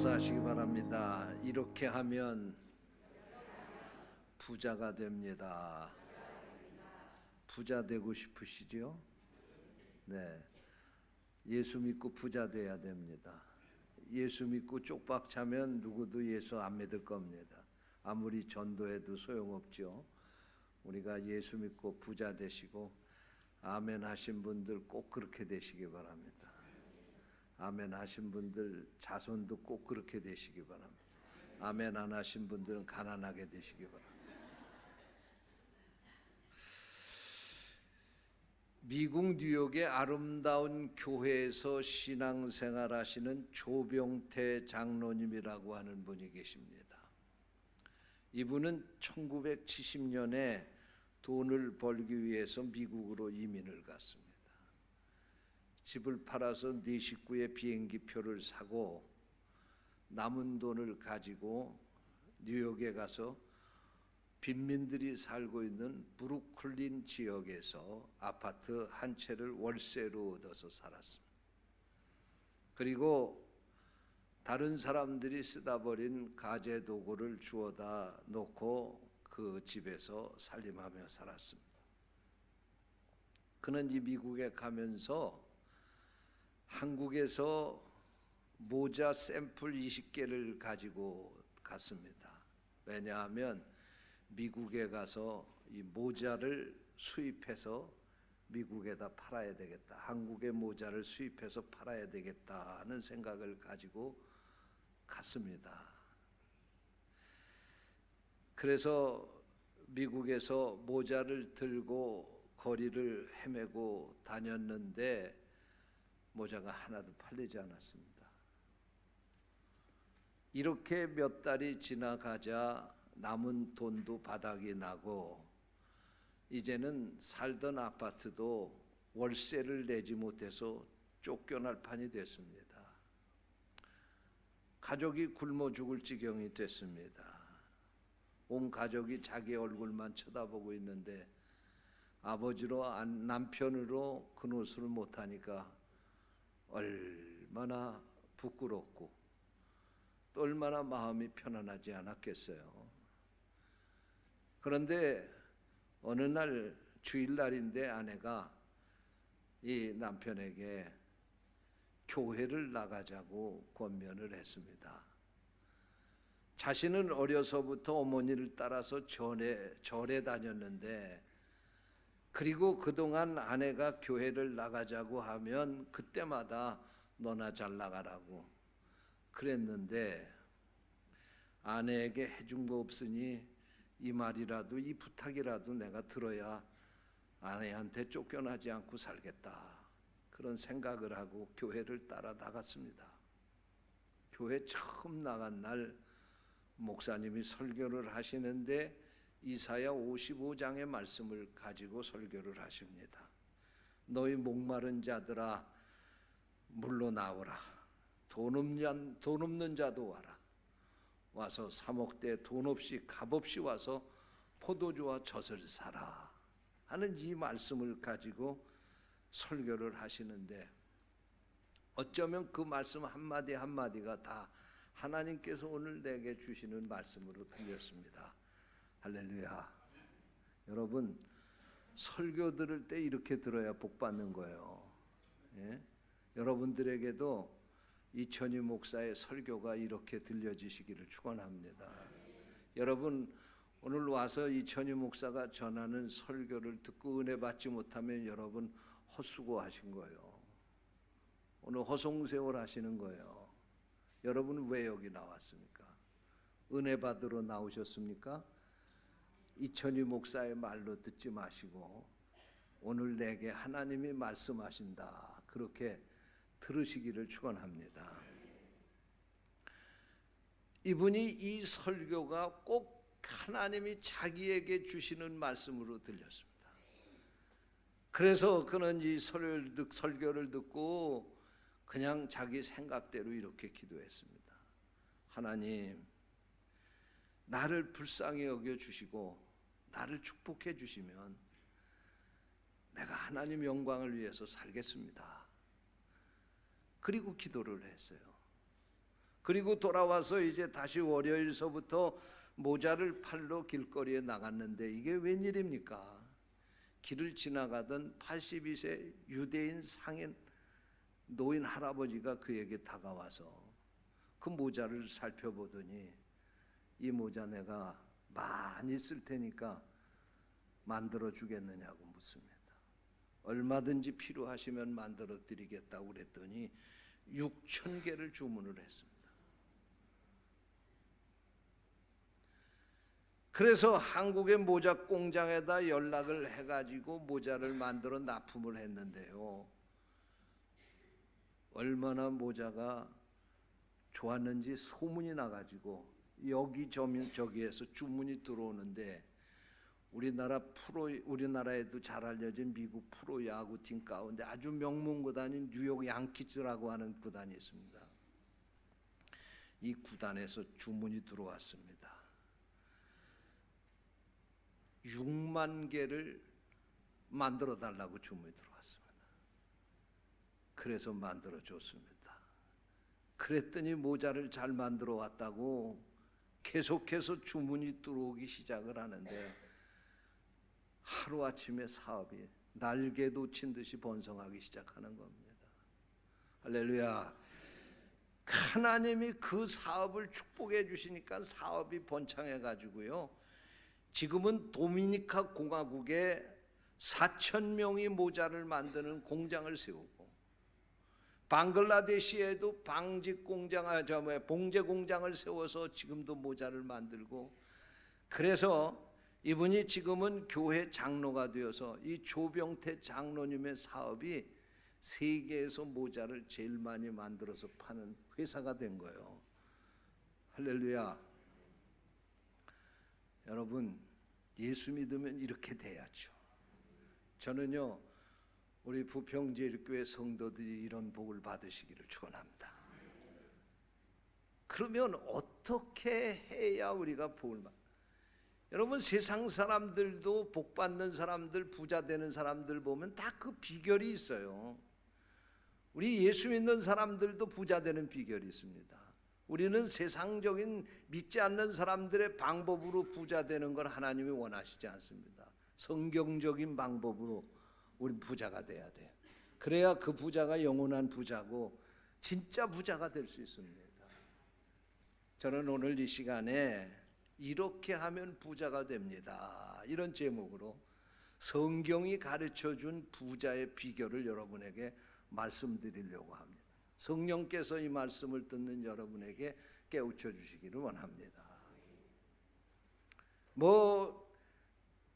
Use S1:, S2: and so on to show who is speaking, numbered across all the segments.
S1: 일어나서 하시기 바랍니다. 이렇게 하면 부자가 됩니다. 부자 되고 싶으시죠? 네. 예수 믿고 부자 돼야 됩니다. 예수 믿고 쪽박 차면 누구도 예수 안 믿을 겁니다. 아무리 전도해도 소용없죠. 우리가 예수 믿고 부자 되시고 아멘 하신 분들 꼭 그렇게 되시기 바랍니다. 아멘 하신 분들 자손도 꼭 그렇게 되시기 바랍니다. 아멘 안 하신 분들은 가난하게 되시기 바랍니다. 미국 뉴욕의 아름다운 교회에서 신앙생활 하시는 조병태 장로님이라고 하는 분이 계십니다. 이분은 1970년에 돈을 벌기 위해서 미국으로 이민을 갔습니다. 집을 팔아서 네 식구의 비행기표를 사고 남은 돈을 가지고 뉴욕에 가서 빈민들이 살고 있는 브루클린 지역에서 아파트 한 채를 월세로 얻어서 살았습니다. 그리고 다른 사람들이 쓰다 버린 가재 도구를 주워다 놓고 그 집에서 살림하며 살았습니다. 그는 이 미국에 가면서 한국에서 모자 샘플 20개를 가지고 갔습니다. 왜냐하면 미국에 가서 이 모자를 수입해서 미국에다 팔아야 되겠다. 한국의 모자를 수입해서 팔아야 되겠다는 생각을 가지고 갔습니다. 그래서 미국에서 모자를 들고 거리를 헤매고 다녔는데 모자가 하나도 팔리지 않았습니다. 이렇게 몇 달이 지나가자 남은 돈도 바닥이 나고 이제는 살던 아파트도 월세를 내지 못해서 쫓겨날 판이 됐습니다. 가족이 굶어 죽을 지경이 됐습니다. 온 가족이 자기 얼굴만 쳐다보고 있는데 아버지로 남편으로 그 노릇을 못하니까 얼마나 부끄럽고 또 얼마나 마음이 편안하지 않았겠어요. 그런데 어느 날 주일날인데 아내가 이 남편에게 교회를 나가자고 권면을 했습니다. 자신은 어려서부터 어머니를 따라서 절에 다녔는데 그리고 그동안 아내가 교회를 나가자고 하면 그때마다 너나 잘 나가라고 그랬는데 아내에게 해준 거 없으니 이 말이라도 이 부탁이라도 내가 들어야 아내한테 쫓겨나지 않고 살겠다. 그런 생각을 하고 교회를 따라 나갔습니다. 교회 처음 나간 날 목사님이 설교를 하시는데 이사야 55장의 말씀을 가지고 설교를 하십니다. 너희 목마른 자들아 물로 나오라. 돈 없는 자도 와라. 와서 사 먹되 돈 없이 값 없이 와서 포도주와 젖을 사라 하는 이 말씀을 가지고 설교를 하시는데 어쩌면 그 말씀 한마디 한마디가 다 하나님께서 오늘 내게 주시는 말씀으로 들렸습니다. 할렐루야. 여러분 설교 들을 때 이렇게 들어야 복 받는 거예요. 예? 여러분들에게도 이천희 목사의 설교가 이렇게 들려지시기를 축원합니다. 여러분 오늘 와서 이천희 목사가 전하는 설교를 듣고 은혜 받지 못하면 여러분 헛수고하신 거예요. 오늘 허송세월 하시는 거예요. 여러분 왜 여기 나왔습니까? 은혜 받으러 나오셨습니까? 이천희 목사의 말로 듣지 마시고 오늘 내게 하나님이 말씀하신다. 그렇게 들으시기를 축원합니다. 이분이 이 설교가 꼭 하나님이 자기에게 주시는 말씀으로 들렸습니다. 그래서 그는 이 설교를 듣고 그냥 자기 생각대로 이렇게 기도했습니다. 하나님, 나를 불쌍히 여겨 주시고 나를 축복해 주시면 내가 하나님 영광을 위해서 살겠습니다. 그리고 기도를 했어요. 그리고 돌아와서 이제 다시 월요일서부터 모자를 팔러 길거리에 나갔는데 이게 웬일입니까? 길을 지나가던 82세 유대인 상인 노인 할아버지가 그에게 다가와서 그 모자를 살펴보더니 이 모자 내가 많이 쓸 테니까 만들어 주겠느냐고 묻습니다. 얼마든지 필요하시면 만들어 드리겠다고 그랬더니 6,000개를 주문을 했습니다. 그래서 한국의 모자 공장에다 연락을 해가지고 모자를 만들어 납품을 했는데요. 얼마나 모자가 좋았는지 소문이 나가지고 여기저기에서 주문이 들어오는데 우리나라에도 잘 알려진 미국 프로야구팀 가운데 아주 명문 구단인 뉴욕 양키즈라고 하는 구단이 있습니다. 이 구단에서 주문이 들어왔습니다. 6만 개를 만들어 달라고 주문이 들어왔습니다. 그래서 만들어 줬습니다. 그랬더니 모자를 잘 만들어 왔다고 계속해서 주문이 들어오기 시작을 하는데 하루아침에 사업이 날개 돋친 듯이 번성하기 시작하는 겁니다. 할렐루야. 하나님이 그 사업을 축복해 주시니까 사업이 번창해 가지고요. 지금은 도미니카 공화국에 4,000명이 모자를 만드는 공장을 세우고 방글라데시에도 봉제 공장을 세워서 지금도 모자를 만들고 그래서 이분이 지금은 교회 장로가 되어서 이 조병태 장로님의 사업이 세계에서 모자를 제일 많이 만들어서 파는 회사가 된 거예요. 할렐루야. 여러분 예수 믿으면 이렇게 돼야죠. 저는요 우리 부평제일교회 성도들이 이런 복을 받으시기를 축원합니다. 그러면 어떻게 해야 우리가 복을 받? 여러분 세상 사람들도 복 받는 사람들, 부자 되는 사람들 보면 다 그 비결이 있어요. 우리 예수 믿는 사람들도 부자 되는 비결이 있습니다. 우리는 세상적인 믿지 않는 사람들의 방법으로 부자 되는 걸 하나님이 원하시지 않습니다. 성경적인 방법으로 우리 부자가 돼야 돼요. 그래야 그 부자가 영원한 부자고 진짜 부자가 될 수 있습니다. 저는 오늘 이 시간에 이렇게 하면 부자가 됩니다. 이런 제목으로 성경이 가르쳐준 부자의 비결을 여러분에게 말씀드리려고 합니다. 성령께서 이 말씀을 듣는 여러분에게 깨우쳐 주시기를 원합니다.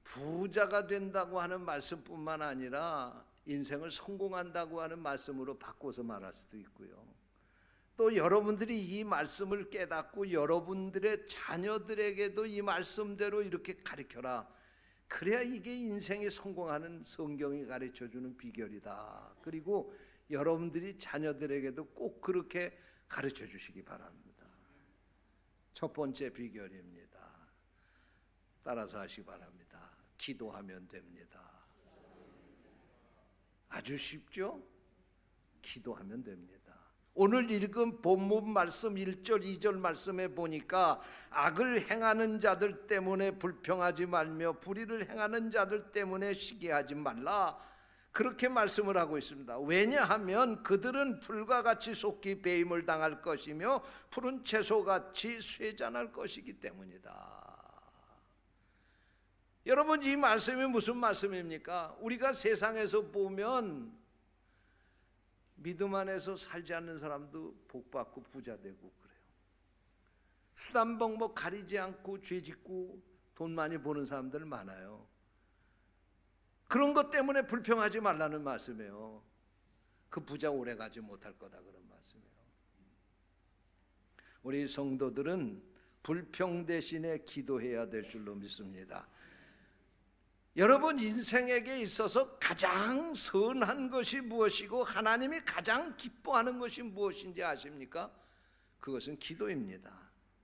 S1: 부자가 된다고 하는 말씀뿐만 아니라 인생을 성공한다고 하는 말씀으로 바꿔서 말할 수도 있고요. 또 여러분들이 이 말씀을 깨닫고 여러분들의 자녀들에게도 이 말씀대로 이렇게 가르쳐라. 그래야 이게 인생에 성공하는 성경이 가르쳐주는 비결이다. 그리고 여러분들이 자녀들에게도 꼭 그렇게 가르쳐 주시기 바랍니다. 첫 번째 비결입니다. 따라서 하시기 바랍니다. 기도하면 됩니다. 아주 쉽죠? 기도하면 됩니다. 오늘 읽은 본문 말씀 1절 2절 말씀에 보니까 악을 행하는 자들 때문에 불평하지 말며 불의를 행하는 자들 때문에 시기하지 말라. 그렇게 말씀을 하고 있습니다. 왜냐하면 그들은 풀과 같이 속히 배임을 당할 것이며 푸른 채소같이 쇠잔할 것이기 때문이다. 여러분 이 말씀이 무슨 말씀입니까? 우리가 세상에서 보면 믿음 안에서 살지 않는 사람도 복받고 부자 되고 그래요. 수단방법 가리지 않고 죄 짓고 돈 많이 버는 사람들 많아요. 그런 것 때문에 불평하지 말라는 말씀이에요. 그 부자 오래 가지 못할 거다 그런 말씀이에요. 우리 성도들은 불평 대신에 기도해야 될 줄로 믿습니다. 여러분 인생에게 있어서 가장 선한 것이 무엇이고 하나님이 가장 기뻐하는 것이 무엇인지 아십니까? 그것은 기도입니다.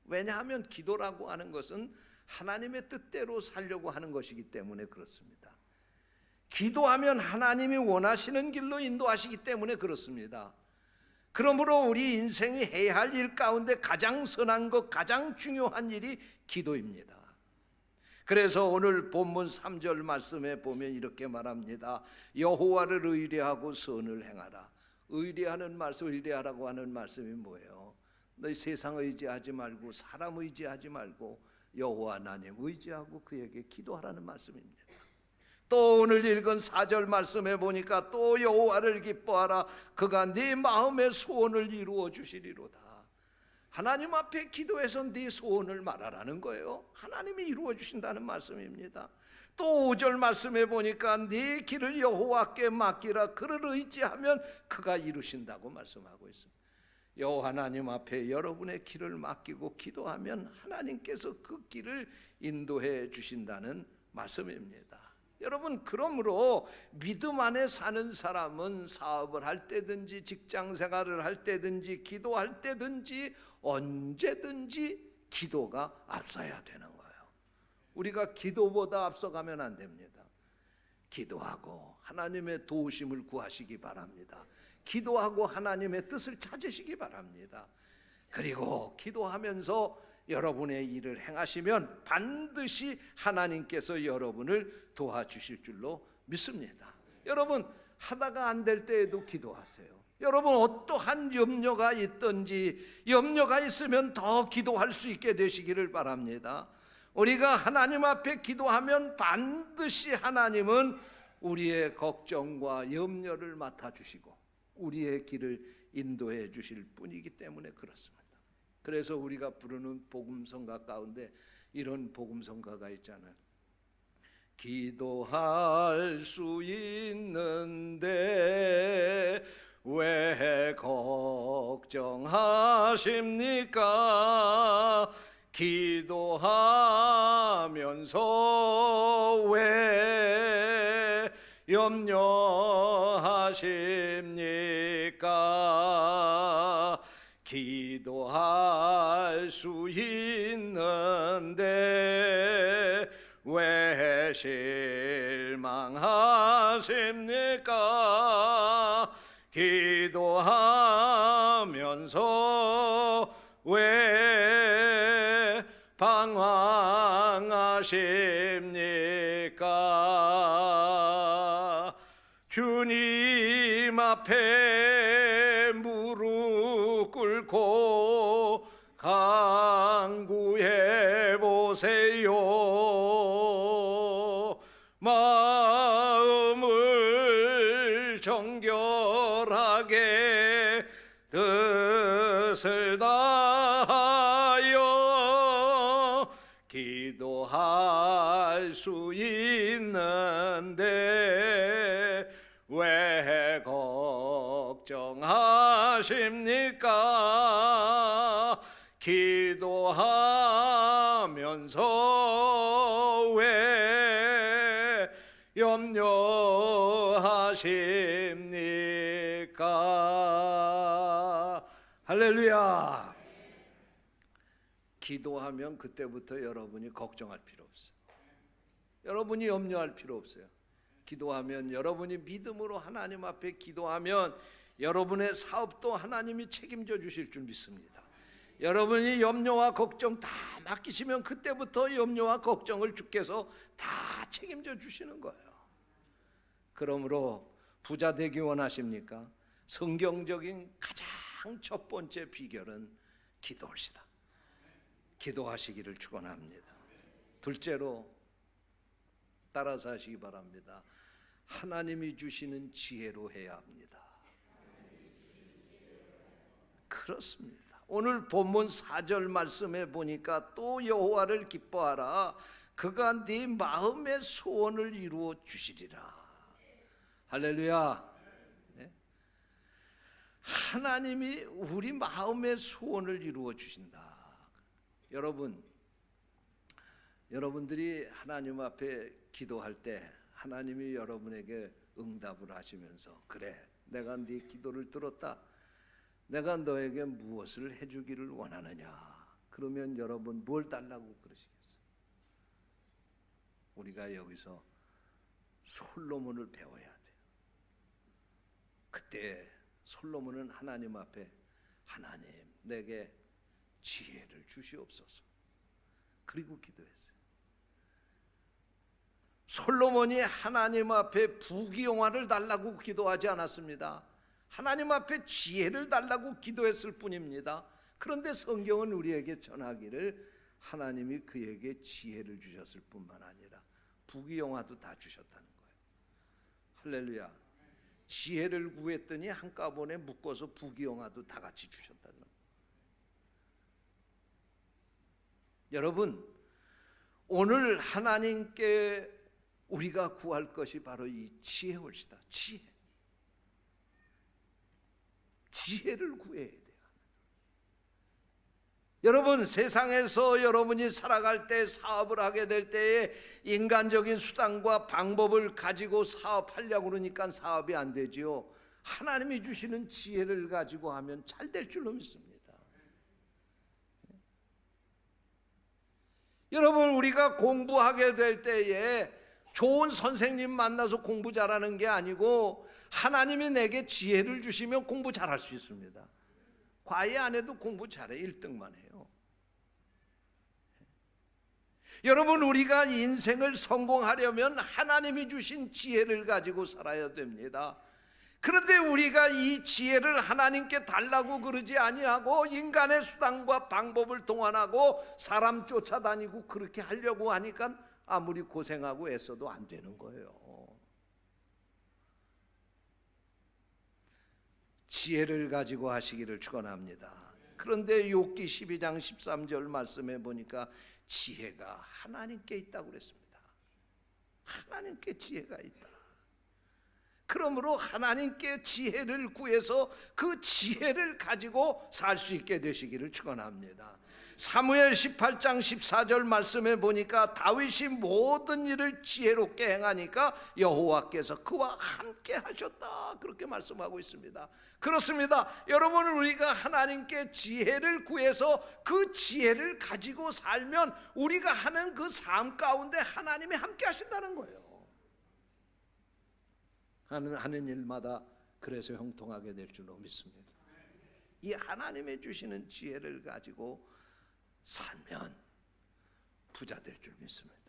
S1: 왜냐하면 기도라고 하는 것은 하나님의 뜻대로 살려고 하는 것이기 때문에 그렇습니다. 기도하면 하나님이 원하시는 길로 인도하시기 때문에 그렇습니다. 그러므로 우리 인생이 해야 할 일 가운데 가장 선한 것, 가장 중요한 일이 기도입니다. 그래서 오늘 본문 3절 말씀에 보면 이렇게 말합니다. 여호와를 의뢰하고 선을 행하라. 의뢰하는 말씀, 의뢰하라고 하는 말씀이 뭐예요? 너희 세상 의지하지 말고 사람 의지하지 말고 여호와 하나님 의지하고 그에게 기도하라는 말씀입니다. 또 오늘 읽은 4절 말씀에 보니까 또 여호와를 기뻐하라. 그가 네 마음의 소원을 이루어 주시리로다. 하나님 앞에 기도해서 네 소원을 말하라는 거예요. 하나님이 이루어 주신다는 말씀입니다. 또 5절 말씀에 보니까 네 길을 여호와께 맡기라. 그를 의지하면 그가 이루신다고 말씀하고 있습니다. 여호와 하나님 앞에 여러분의 길을 맡기고 기도하면 하나님께서 그 길을 인도해 주신다는 말씀입니다. 여러분, 그러므로 믿음 안에 사는 사람은 사업을 할 때든지 직장 생활을 할 때든지 기도할 때든지 언제든지 기도가 앞서야 되는 거예요. 우리가 기도보다 앞서가면 안 됩니다. 기도하고 하나님의 도우심을 구하시기 바랍니다. 기도하고 하나님의 뜻을 찾으시기 바랍니다. 그리고 기도하면서 여러분의 일을 행하시면 반드시 하나님께서 여러분을 도와주실 줄로 믿습니다. 여러분, 하다가 안 될 때에도 기도하세요. 여러분, 어떠한 염려가 있든지 염려가 있으면 더 기도할 수 있게 되시기를 바랍니다. 우리가 하나님 앞에 기도하면 반드시 하나님은 우리의 걱정과 염려를 맡아주시고 우리의 길을 인도해 주실 뿐이기 때문에 그렇습니다. 그래서 우리가 부르는 복음성가 가운데 이런 복음성가가 있잖아요. 기도할 수 있는데 왜 걱정하십니까? 기도하면서 왜 염려하십니까? 기도할 수 있는데 왜 실망하십니까? 기도하면서 왜 방황하십니까? 주님 앞에 무릎 꿇고 간구해 보세요. 마음을 정결하게 뜻을 다하여 기도할 수 있는데 왜 걱정하십니까? 기도하면서 왜 염려하십니까? 할렐루야. 기도하면 그때부터 여러분이 걱정할 필요 없어요. 여러분이 염려할 필요 없어요. 기도하면 여러분이 믿음으로 하나님 앞에 기도하면 여러분의 사업도 하나님이 책임져 주실 줄 믿습니다. 여러분이 염려와 걱정 다 맡기시면 그때부터 염려와 걱정을 주께서 다 책임져 주시는 거예요. 그러므로 부자 되기 원하십니까? 성경적인 가장 첫 번째 비결은 기도하시다. 기도하시기를 축원합니다. 둘째로 따라서 하시기 바랍니다. 하나님이 주시는 지혜로 해야 합니다. 그렇습니다. 오늘 본문 4절 말씀에 보니까 또 여호와를 기뻐하라. 그가 네 마음의 소원을 이루어 주시리라. 할렐루야. 네? 하나님이 우리 마음의 소원을 이루어 주신다. 여러분들이 하나님 앞에 기도할 때 하나님이 여러분에게 응답을 하시면서 그래, 내가 네 기도를 들었다. 내가 너에게 무엇을 해주기를 원하느냐. 그러면 여러분 뭘 달라고 그러시겠어요? 우리가 여기서 솔로몬을 배워야 돼요. 그때 솔로몬은 하나님 앞에 하나님 내게 지혜를 주시옵소서. 그리고 기도했어요. 솔로몬이 하나님 앞에 부귀영화를 달라고 기도하지 않았습니다. 하나님 앞에 지혜를 달라고 기도했을 뿐입니다. 그런데 성경은 우리에게 전하기를 하나님이 그에게 지혜를 주셨을 뿐만 아니라 부귀영화도 다 주셨다는 거예요. 할렐루야. 지혜를 구했더니 한꺼번에 묶어서 부귀영화도 다 같이 주셨다는 거예요. 여러분, 오늘 하나님께 우리가 구할 것이 바로 이 지혜월시다. 지혜를 구해야 돼요. 여러분, 세상에서 여러분이 살아갈 때, 사업을 하게 될 때에 인간적인 수단과 방법을 가지고 사업하려고 그러니까 사업이 안 되지요. 하나님이 주시는 지혜를 가지고 하면 잘 될 줄로 믿습니다. 여러분, 우리가 공부하게 될 때에 좋은 선생님 만나서 공부 잘하는 게 아니고 하나님이 내게 지혜를 주시면 공부 잘할 수 있습니다. 과외 안 해도 공부 잘해. 1등만 해요. 여러분, 우리가 인생을 성공하려면 하나님이 주신 지혜를 가지고 살아야 됩니다. 그런데 우리가 이 지혜를 하나님께 달라고 그러지 아니하고 인간의 수단과 방법을 동원하고 사람 쫓아다니고 그렇게 하려고 하니까 아무리 고생하고 애써도 안 되는 거예요. 지혜를 가지고 하시기를 축원합니다. 그런데 욥기 12장 13절 말씀에 보니까 지혜가 하나님께 있다고 그랬습니다. 하나님께 지혜가 있다. 그러므로 하나님께 지혜를 구해서 그 지혜를 가지고 살 수 있게 되시기를 축원합니다. 사무엘 18장 14절 말씀에 보니까 다윗이 모든 일을 지혜롭게 행하니까 여호와께서 그와 함께 하셨다, 그렇게 말씀하고 있습니다. 그렇습니다. 여러분, 우리가 하나님께 지혜를 구해서 그 지혜를 가지고 살면 우리가 하는 그 삶 가운데 하나님이 함께 하신다는 거예요. 하는 일마다 그래서 형통하게 될 줄로 믿습니다. 이 하나님의 주시는 지혜를 가지고 살면 부자 될 줄 믿습니다.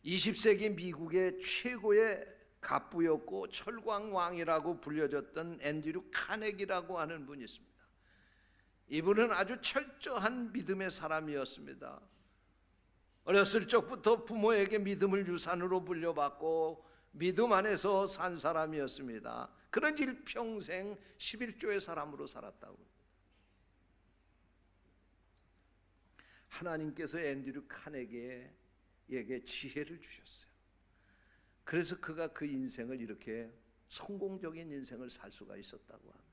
S1: 20세기 미국의 최고의 갑부였고 철광왕이라고 불려졌던 앤드류 카네기라고 하는 분이 있습니다. 이분은 아주 철저한 믿음의 사람이었습니다. 어렸을 적부터 부모에게 믿음을 유산으로 물려받고 믿음 안에서 산 사람이었습니다. 그런지 일평생 11조의 사람으로 살았다고. 하나님께서 앤드류 카네기에게 지혜를 주셨어요. 그래서 그가 그 인생을 이렇게 성공적인 인생을 살 수가 있었다고 합니다.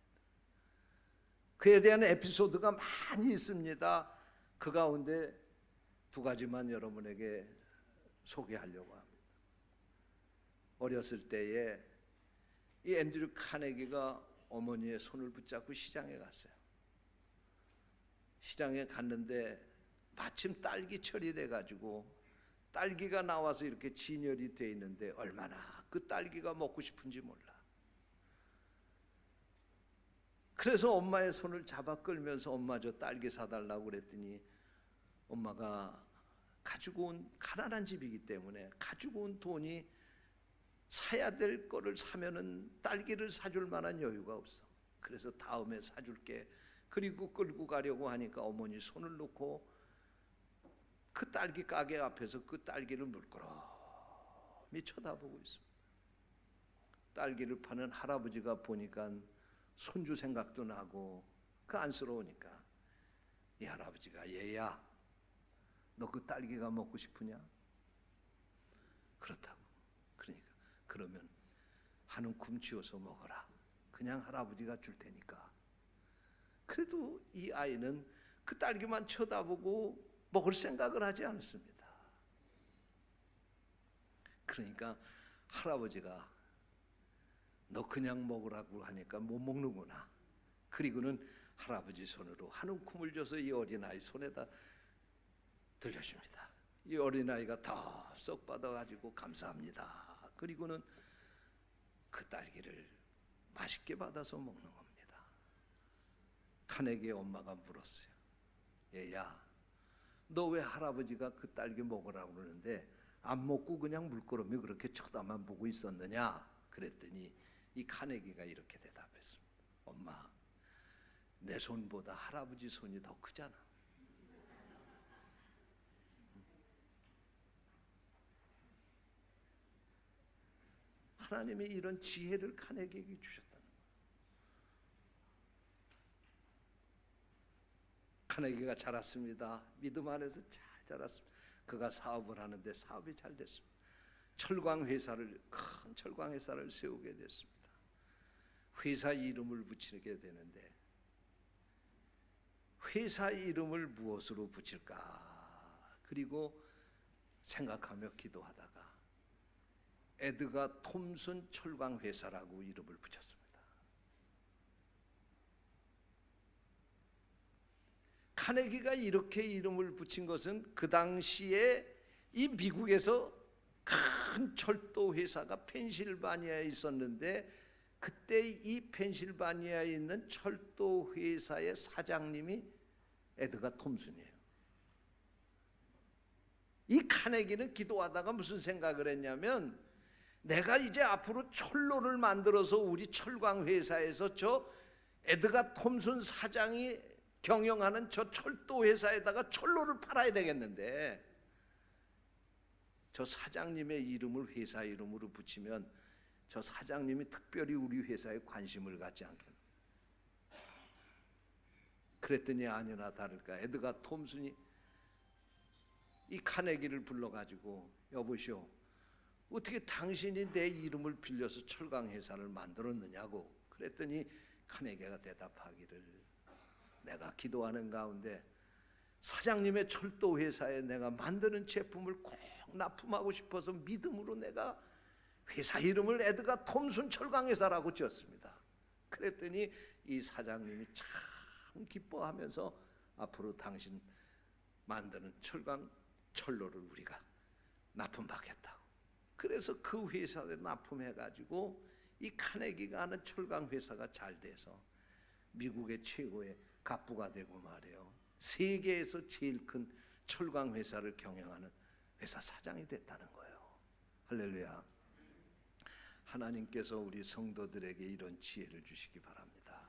S1: 그에 대한 에피소드가 많이 있습니다. 그 가운데 두 가지만 여러분에게 소개하려고 합니다. 어렸을 때에 이 앤드류 카네기가 어머니의 손을 붙잡고 시장에 갔어요. 시장에 갔는데 마침 딸기철이 돼가지고 딸기가 나와서 이렇게 진열이 돼 있는데 얼마나 그 딸기가 먹고 싶은지 몰라. 그래서 엄마의 손을 잡아 끌면서 엄마 저 딸기 사달라고 그랬더니 엄마가 가지고 온, 가난한 집이기 때문에 가지고 온 돈이 사야 될 거를 사면은 딸기를 사줄 만한 여유가 없어. 그래서 다음에 사줄게. 그리고 끌고 가려고 하니까 어머니 손을 놓고 그 딸기 가게 앞에서 그 딸기를 물끄러미 쳐다보고 있습니다. 딸기를 파는 할아버지가 보니까 손주 생각도 나고 그 안쓰러우니까 이 할아버지가 얘야, 너 그 딸기가 먹고 싶으냐? 그렇다고. 그러니까 그러면 한 움큼 쥐어서 먹어라. 그냥 할아버지가 줄 테니까. 그래도 이 아이는 그 딸기만 쳐다보고 먹을 생각을 하지 않습니다. 그러니까 할아버지가 너 그냥 먹으라고 하니까 못 먹는구나. 그리고는 할아버지 손으로 한 움큼을 줘서 이 어린아이 손에다 들려줍니다. 이 어린아이가 덥석 받아가지고 감사합니다. 그리고는 그 딸기를 맛있게 받아서 먹는 겁니다. 카네기의 엄마가 물었어요. 얘야, 너 왜 할아버지가 그 딸기 먹으라고 그러는데 안 먹고 그냥 물끄러미 그렇게 쳐다만 보고 있었느냐? 그랬더니 이 카네기가 이렇게 대답했습니다. 엄마, 내 손보다 할아버지 손이 더 크잖아. 하나님이 이런 지혜를 카네기에게 주셨다는 거예요. 카네기가 자랐습니다. 믿음 안에서 잘 자랐습니다. 그가 사업을 하는데 사업이 잘 됐습니다. 큰 철강 회사를 세우게 됐습니다. 회사 이름을 붙이게 되는데 회사 이름을 무엇으로 붙일까? 그리고 생각하며 기도하다가 에드가 톰슨 철강 회사라고 이름을 붙였습니다. 카네기가 이렇게 이름을 붙인 것은 그 당시에 이 미국에서 큰 철도 회사가 펜실바니아에 있었는데 그때 이 펜실바니아에 있는 철도 회사의 사장님이 에드가 톰슨이에요. 이 카네기는 기도하다가 무슨 생각을 했냐면 내가 이제 앞으로 철로를 만들어서 우리 철강 회사에서 저 에드가 톰슨 사장이 경영하는 저 철도 회사에다가 철로를 팔아야 되겠는데 저 사장님의 이름을 회사 이름으로 붙이면 저 사장님이 특별히 우리 회사에 관심을 갖지 않겠나. 그랬더니 아니나 다를까 에드가 톰슨이 이 카네기를 불러가지고 여보시오, 어떻게 당신이 내 이름을 빌려서 철강 회사를 만들었느냐고. 그랬더니 카네기가 대답하기를 내가 기도하는 가운데 사장님의 철도 회사에 내가 만드는 제품을 꼭 납품하고 싶어서 믿음으로 내가 회사 이름을 에드가 톰슨 철강 회사라고 지었습니다. 그랬더니 이 사장님이 참 기뻐하면서 앞으로 당신 만드는 철로를 우리가 납품받겠다고. 그래서 그 회사에 납품해가지고 이 카네기가 하는 철강 회사가 잘 돼서 미국의 최고의 갑부가 되고 말이에요. 세계에서 제일 큰 철강 회사를 경영하는 회사 사장이 됐다는 거예요. 할렐루야. 하나님께서 우리 성도들에게 이런 지혜를 주시기 바랍니다.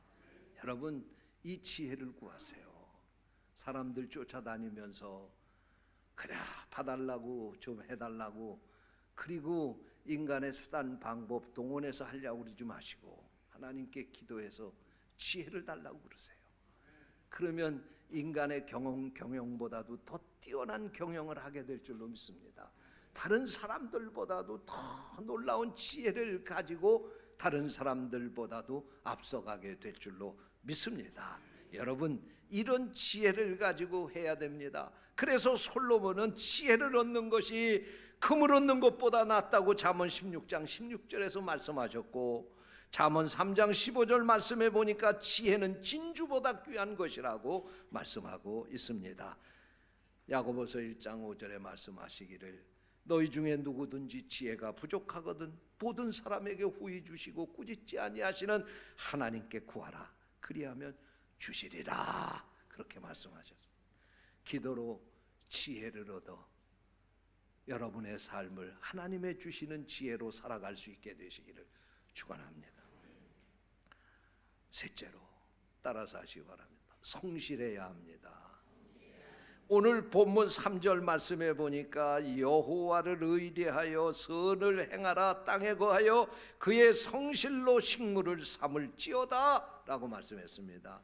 S1: 여러분, 이 지혜를 구하세요. 사람들 쫓아다니면서 그래 봐달라고 좀 해달라고 그리고 인간의 수단 방법 동원해서 하려고 그러지 마시고 하나님께 기도해서 지혜를 달라고 그러세요. 그러면 인간의 경영보다도 더 뛰어난 경영을 하게 될 줄로 믿습니다. 다른 사람들보다도 더 놀라운 지혜를 가지고 다른 사람들보다도 앞서가게 될 줄로 믿습니다. 여러분, 이런 지혜를 가지고 해야 됩니다. 그래서 솔로몬은 지혜를 얻는 것이 금을 얻는 것보다 낫다고 잠언 16장 16절에서 말씀하셨고, 잠언 3장 15절 말씀해 보니까 지혜는 진주보다 귀한 것이라고 말씀하고 있습니다. 야고보서 1장 5절에 말씀하시기를 너희 중에 누구든지 지혜가 부족하거든 모든 사람에게 후히 주시고 꾸짖지 아니하시는 하나님께 구하라. 그리하면 주시리라. 그렇게 말씀하셨습니다. 기도로 지혜를 얻어 여러분의 삶을 하나님의 주시는 지혜로 살아갈 수 있게 되시기를 축원합니다. 셋째로 따라서 하시기 바랍니다. 성실해야 합니다. 오늘 본문 3절 말씀해 보니까 여호와를 의뢰하여 선을 행하라 땅에 거하여 그의 성실로 식물을 삼을지어다 라고 말씀했습니다.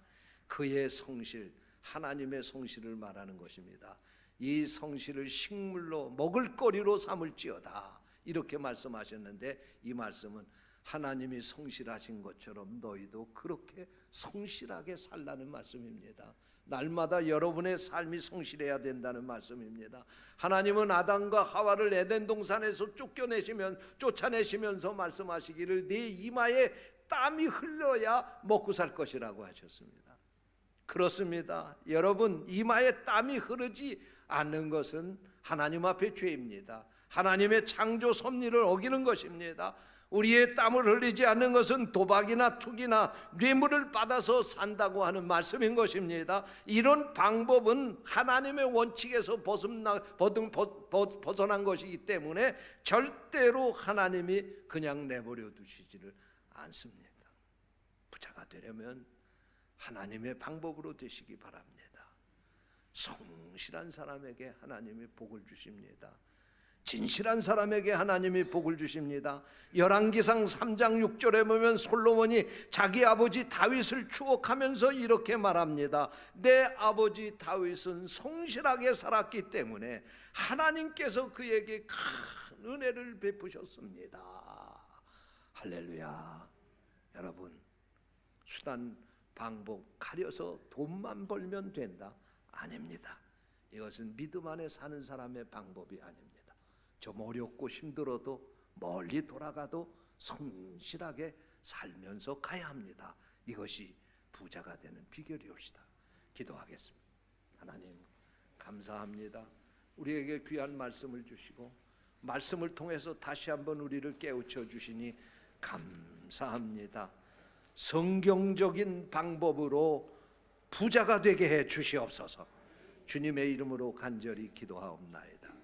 S1: 그의 성실, 하나님의 성실을 말하는 것입니다. 이 성실을 식물로 먹을거리로 삼을지어다 이렇게 말씀하셨는데 이 말씀은 하나님이 성실하신 것처럼 너희도 그렇게 성실하게 살라는 말씀입니다. 날마다 여러분의 삶이 성실해야 된다는 말씀입니다. 하나님은 아담과 하와를 에덴 동산에서 쫓아내시면서 말씀하시기를 네 이마에 땀이 흘러야 먹고 살 것이라고 하셨습니다. 그렇습니다. 여러분, 이마에 땀이 흐르지 않는 것은 하나님 앞에 죄입니다. 하나님의 창조 섭리를 어기는 것입니다. 우리의 땀을 흘리지 않는 것은 도박이나 투기나 뇌물을 받아서 산다고 하는 말씀인 것입니다. 이런 방법은 하나님의 원칙에서 벗어난 것이기 때문에 절대로 하나님이 그냥 내버려 두시지를 않습니다. 부자가 되려면 하나님의 방법으로 되시기 바랍니다. 성실한 사람에게 하나님이 복을 주십니다. 진실한 사람에게 하나님이 복을 주십니다. 열왕기상 3장 6절에 보면 솔로몬이 자기 아버지 다윗을 추억하면서 이렇게 말합니다. 내 아버지 다윗은 성실하게 살았기 때문에 하나님께서 그에게 큰 은혜를 베푸셨습니다. 할렐루야. 여러분, 수단 방법 가려서 돈만 벌면 된다? 아닙니다. 이것은 믿음 안에 사는 사람의 방법이 아닙니다. 좀 어렵고 힘들어도 멀리 돌아가도 성실하게 살면서 가야 합니다. 이것이 부자가 되는 비결이옵시다. 기도하겠습니다. 하나님 감사합니다. 우리에게 귀한 말씀을 주시고 말씀을 통해서 다시 한번 우리를 깨우쳐 주시니 감사합니다. 성경적인 방법으로 부자가 되게 해 주시옵소서. 주님의 이름으로 간절히 기도하옵나이다.